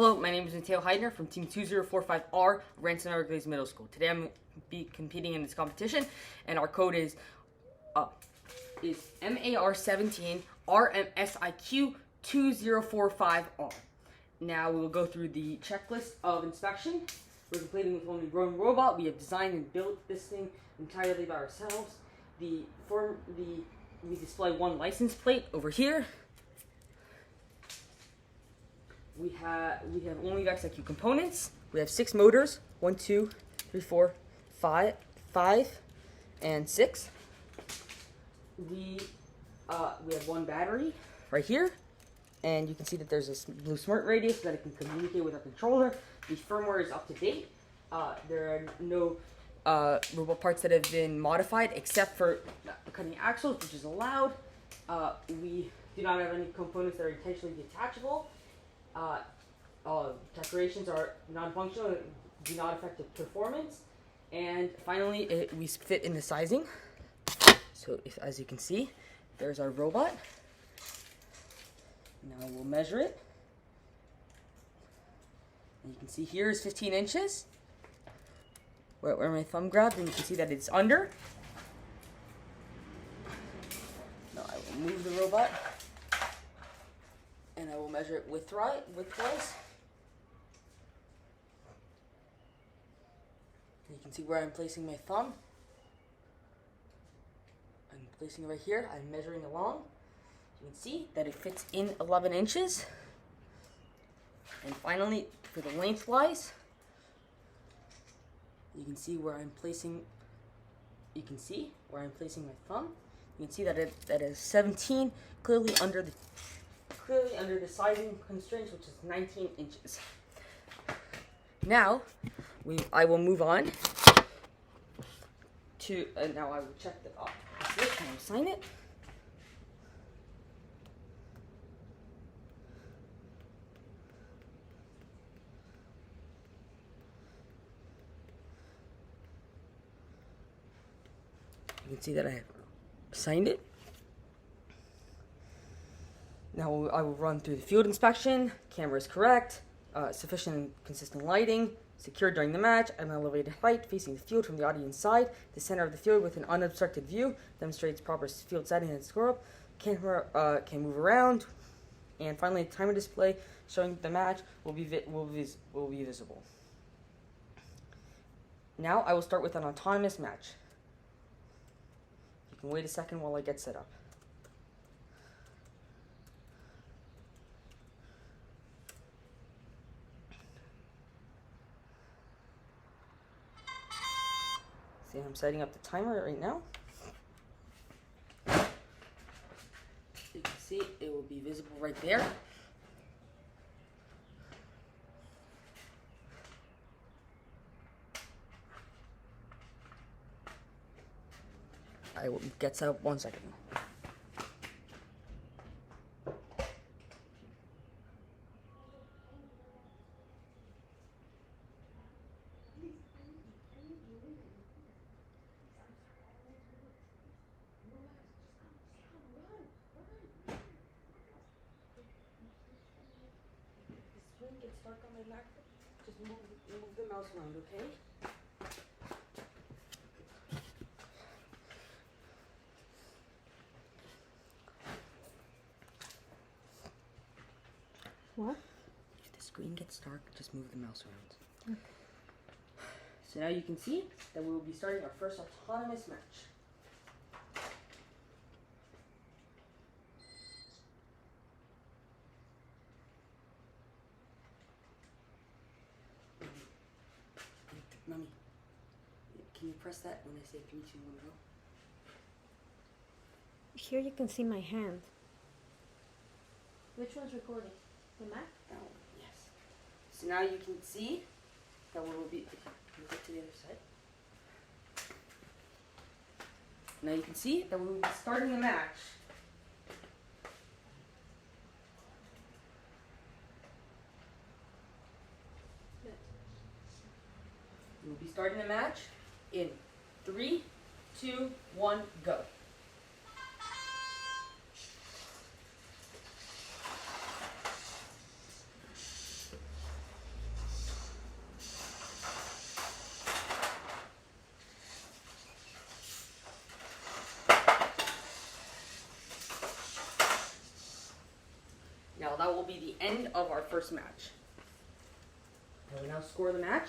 Hello, my name is Mateo Heidner from Team 2045R, Ransom Everglades Middle School. Today I'm going to be competing in this competition, and our code is MAR17 RMSIQ 2045R. Now we will go through the checklist of inspection. We're completing with only one robot. We have designed and built this thing entirely by ourselves. We display one license plate over here. We have only VEX IQ components. We have 6 motors, 1, 2, 3, 4, 5, and 6. We have one battery right here, and you can see that there's a blue smart radio so that it can communicate with our controller. The firmware is up to date. There are no robot parts that have been modified except for cutting axles, which is allowed. We do not have any components that are intentionally detachable. Decorations are non-functional and do not affect the performance. And finally, we fit in the sizing. So as you can see, there's our robot. Now we'll measure it. And you can see here is 15 inches. Where my thumb grabbed, and you can see that it's under. Now I will move the robot. And I will measure it widthwise. And you can see where I'm placing my thumb. I'm placing it right here. I'm measuring along. You can see that it fits in 11 inches. And finally, for the lengthwise, you can see where I'm placing. You can see where I'm placing my thumb. You can see that that is 17, clearly under the sizing constraints, which is 19 inches. Now, I will move on to, now I will check the switch and I will sign it. You can see that I have signed it. Now I will run through the field inspection. Camera is correct. Sufficient and consistent lighting. Secured during the match. At an elevated height facing the field from the audience side. The center of the field with an unobstructed view. Demonstrates proper field setting and score up. Camera can move around. And finally, a timer display showing the match will be visible. Now I will start with an autonomous match. You can wait a second while I get set up. See, I'm setting up the timer right now. You can see it will be visible right there. I will get set up 1 second. Get stuck on my Mac, just move the mouse around, okay? What? If the screen gets dark, just move the mouse around. Okay. So now you can see that we will be starting our first autonomous match. Mommy, can you press that when I say 3, 2, 1, go? Here you can see my hand. Which one's recording? The Mac? Oh, yes. So now you can see that we will be, move it to the other side. Now you can see that we will be starting the match. We'll be starting the match in 3, 2, 1, go. that will be the end of our first match. I will now score the match.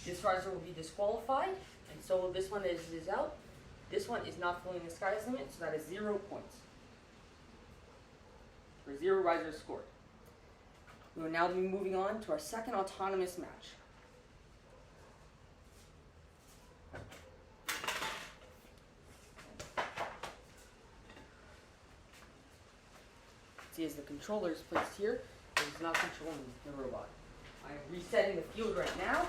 This riser will be disqualified, and so this one is out. This one is not filling the sky's limit, so that is 0 points. For 0 risers scored. We will now be moving on to our second autonomous match. See, as the controller is placed here, it is not controlling the robot. I am resetting the field right now.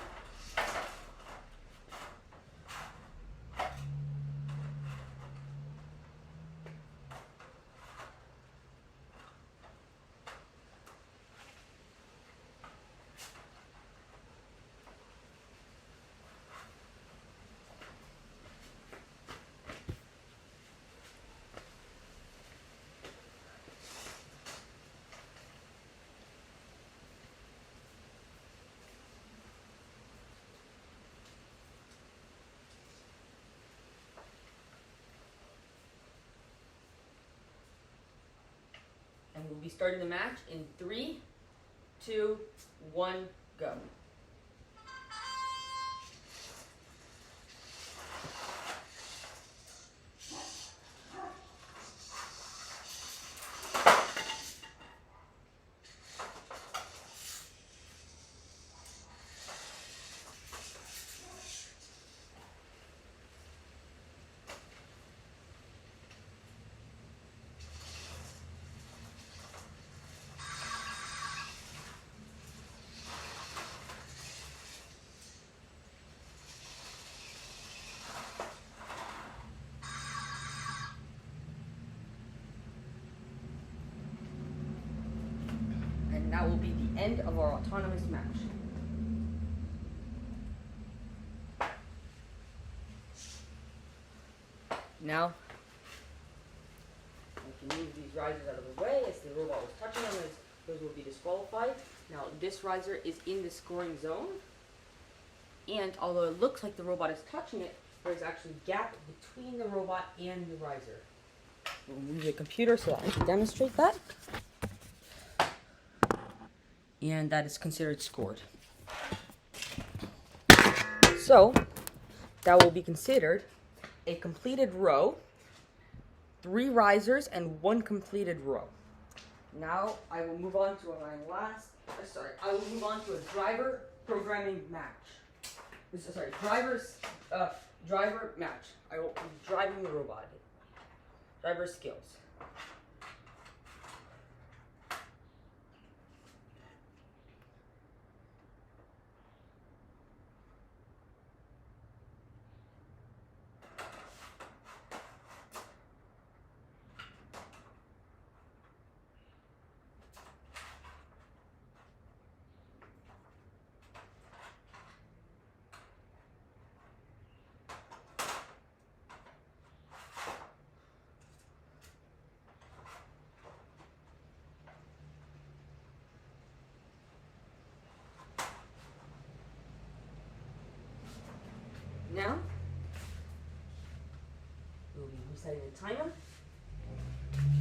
And we'll be starting the match in 3, 2, 1, go. And that will be the end of our autonomous match. Now, we can move these risers out of the way as the robot was touching them, as those will be disqualified. Now, this riser is in the scoring zone, and although it looks like the robot is touching it, there's actually a gap between the robot and the riser. We'll move the computer so that I can demonstrate that. And that is considered scored. So, that will be considered a completed row, 3 risers, and 1 completed row. Now, I will move on to I will move on to a driver programming match. Driver match. I will be driving the robot. Driver skills. Now, we'll be resetting the timer.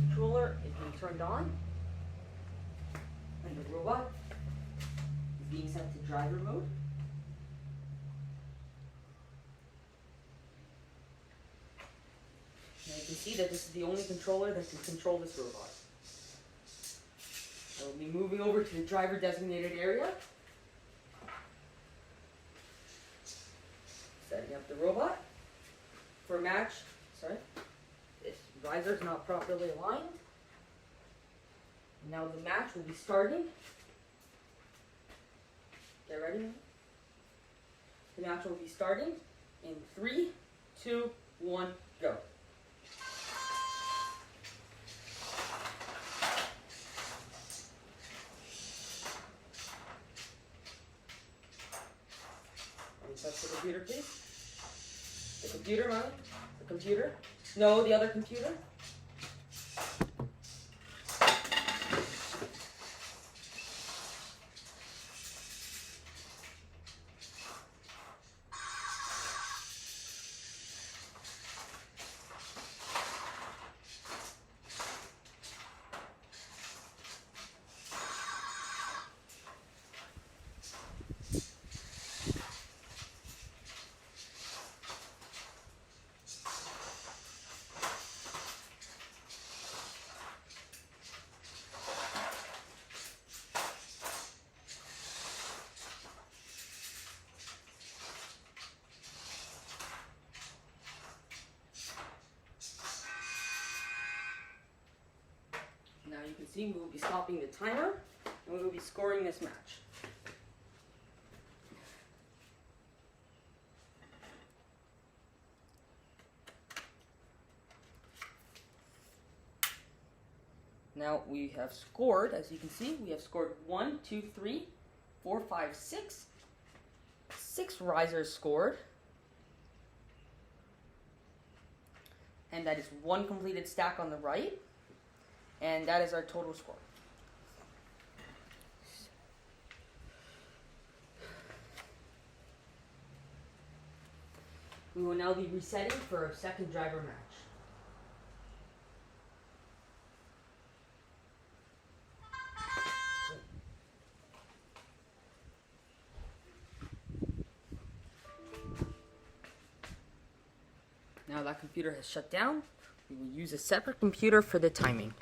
Controller is being turned on, and the robot is being set to driver mode. Now you can see that this is the only controller that can control this robot. I will be moving over to the driver designated area. Setting up the robot for a match. Sorry, this riser is not properly aligned. Now the match will be starting. Get ready. The match will be starting in 3, 2, 1, go. Let me touch the computer, please. The computer, Molly? The computer? No, the other computer? can see, we will be stopping the timer, and we will be scoring this match. Now we have scored, as you can see, we have scored 1, 2, 3, 4, 5, 6. 6 risers scored. And that is 1 completed stack on the right. And that is our total score. We will now be resetting for a second driver match. Now that computer has shut down, we will use a separate computer for the timing.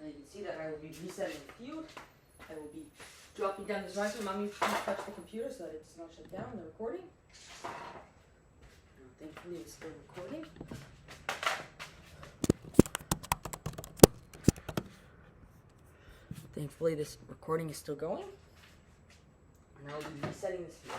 And you can see that I will be resetting the field. I will be dropping down this riser. Mommy, please touch the computer so that it does not shut down the recording. Now, thankfully, it's still recording. Thankfully, this recording is still going. And I will be resetting this field.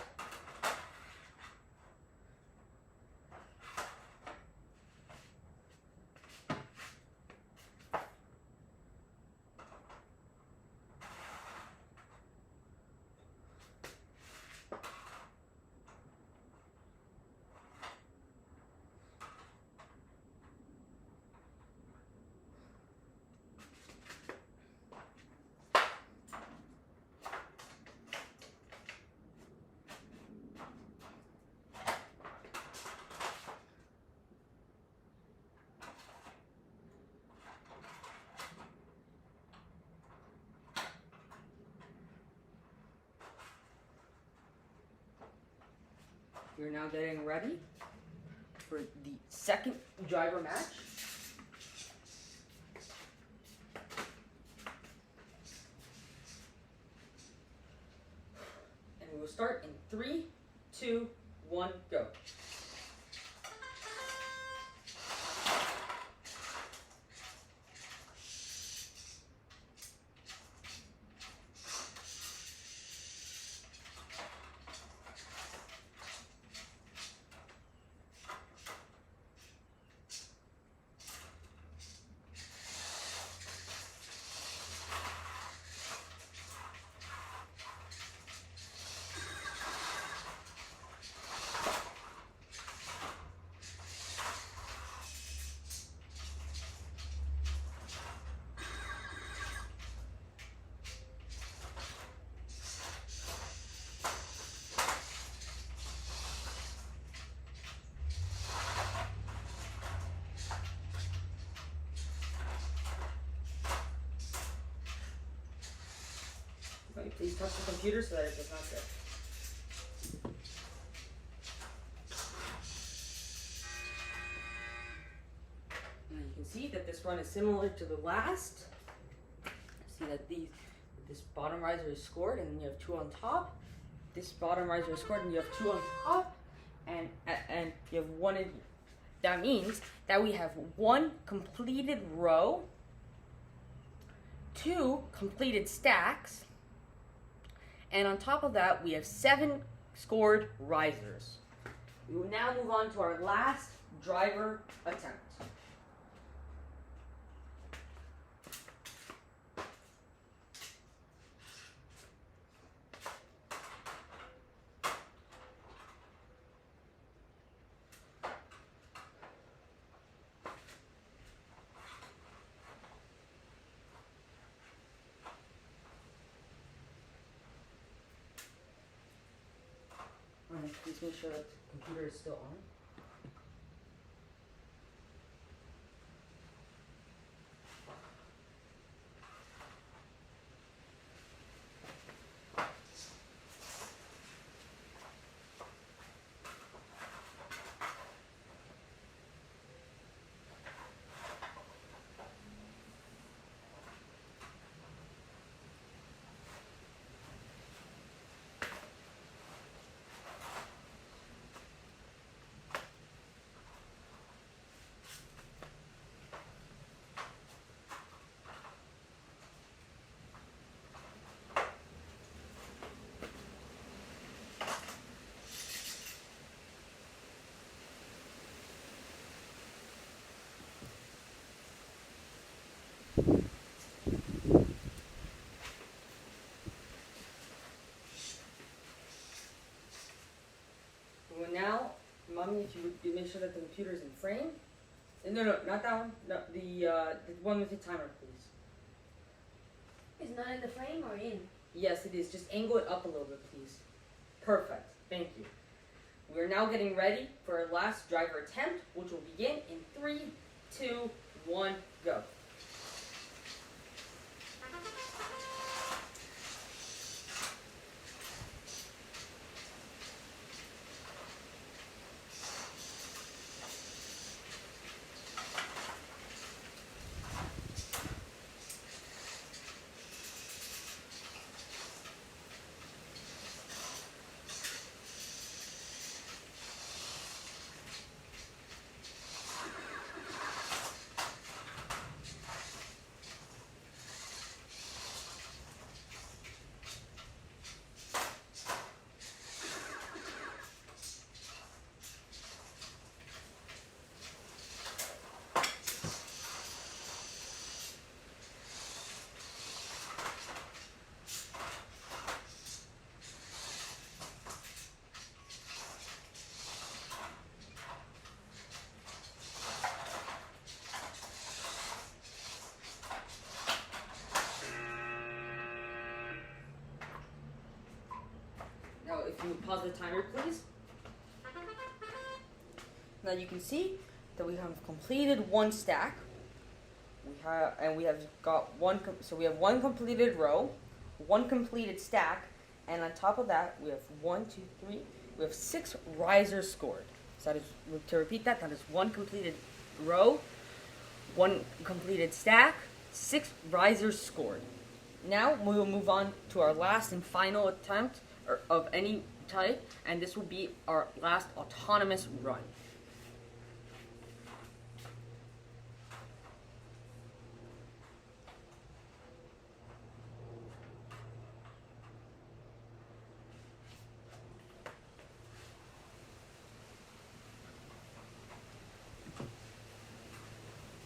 We're now getting ready for the second driver match. And we will start in 3, 2, 1, go. Please touch the computer so that it does not go. Now you can see that this run is similar to the last. See that this bottom riser is scored and then you have 2 on top. This bottom riser is scored and you have 2 on top, and you have 1 in here. That means that we have 1 completed row, 2 completed stacks, and on top of that, we have 7 scored risers. We will now move on to our last driver attempt. Please make sure that the computer is still on. Mommy, if you would make sure that the computer is in frame. No, not that one. No, the one with the timer, please. It's not in the frame or in? Yes, it is. Just angle it up a little bit, please. Perfect. Thank you. We're now getting ready for our last driver attempt, which will begin in 3, 2, 1, go. Now, if you would pause the timer, please. Now you can see that we have completed one stack. We have got one. So we have one completed row, one completed stack, and on top of that, we have 1, 2, 3. We have 6 risers scored. So that is, to repeat that, that is one completed row, one completed stack, 6 risers scored. Now we will move on to our last and final attempt of any type, and this will be our last autonomous run.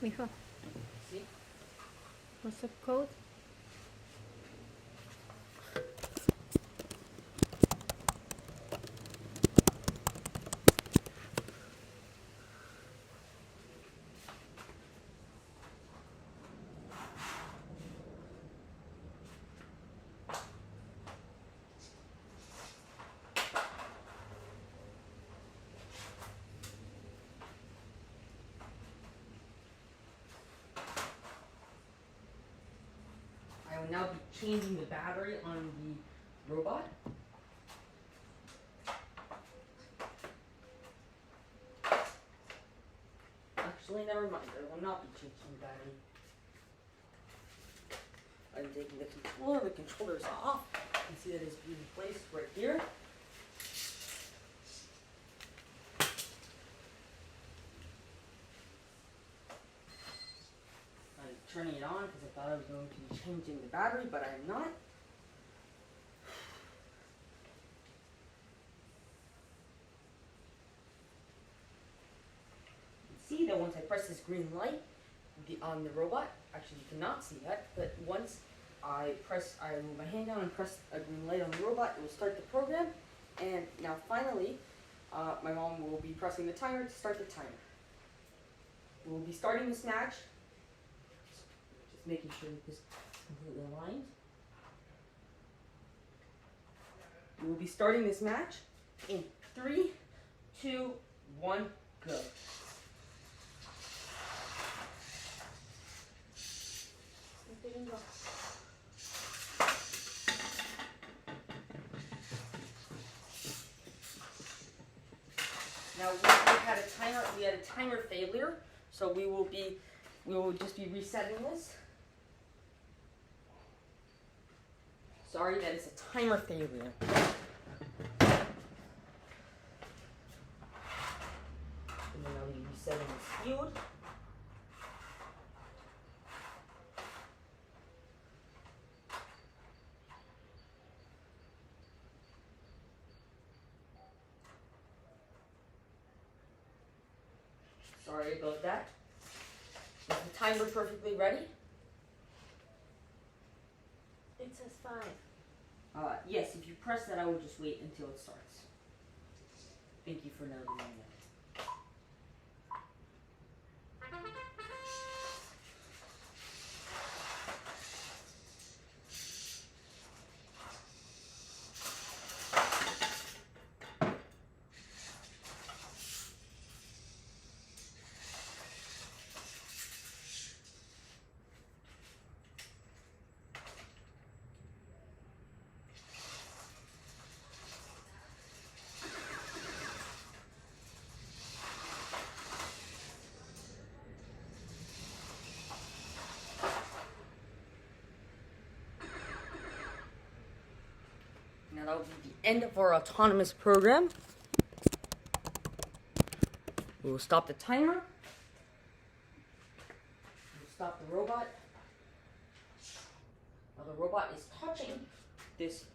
Mijo, See? what's the code? I will now be changing the battery on the robot. Actually, never mind. I will not be changing the battery. I'm taking the controller. The controller is off. You can see that it's being placed right here. I'm turning it on because I thought I was going to be changing the battery, but I am not. See that once I press this green light on the robot, actually you cannot see that, but once I move my hand down and press a green light on the robot, it will start the program. And now finally, my mom will be pressing the timer to start the timer. We will be starting this match, just making sure that this is completely aligned. We will be starting this match in 3, 2, 1, go. Now we had a timer failure, so we will just be resetting this. Sorry, that is a timer failure. And then I'll be resetting this field. Sorry about that. Is the timer perfectly ready? It says 5. Yes, if you press that, I will just wait until it starts. Thank you for noting that. that will be the end of our autonomous program. We will stop the timer. We'll stop the robot. Now the robot is touching this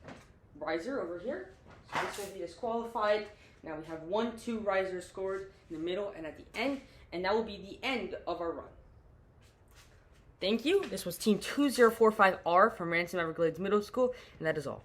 riser over here. So this will be disqualified. Now we have 1, 2 risers scored in the middle and at the end. And that will be the end of our run. Thank you. This was Team 2045R from Ransom Everglades Middle School. And that is all.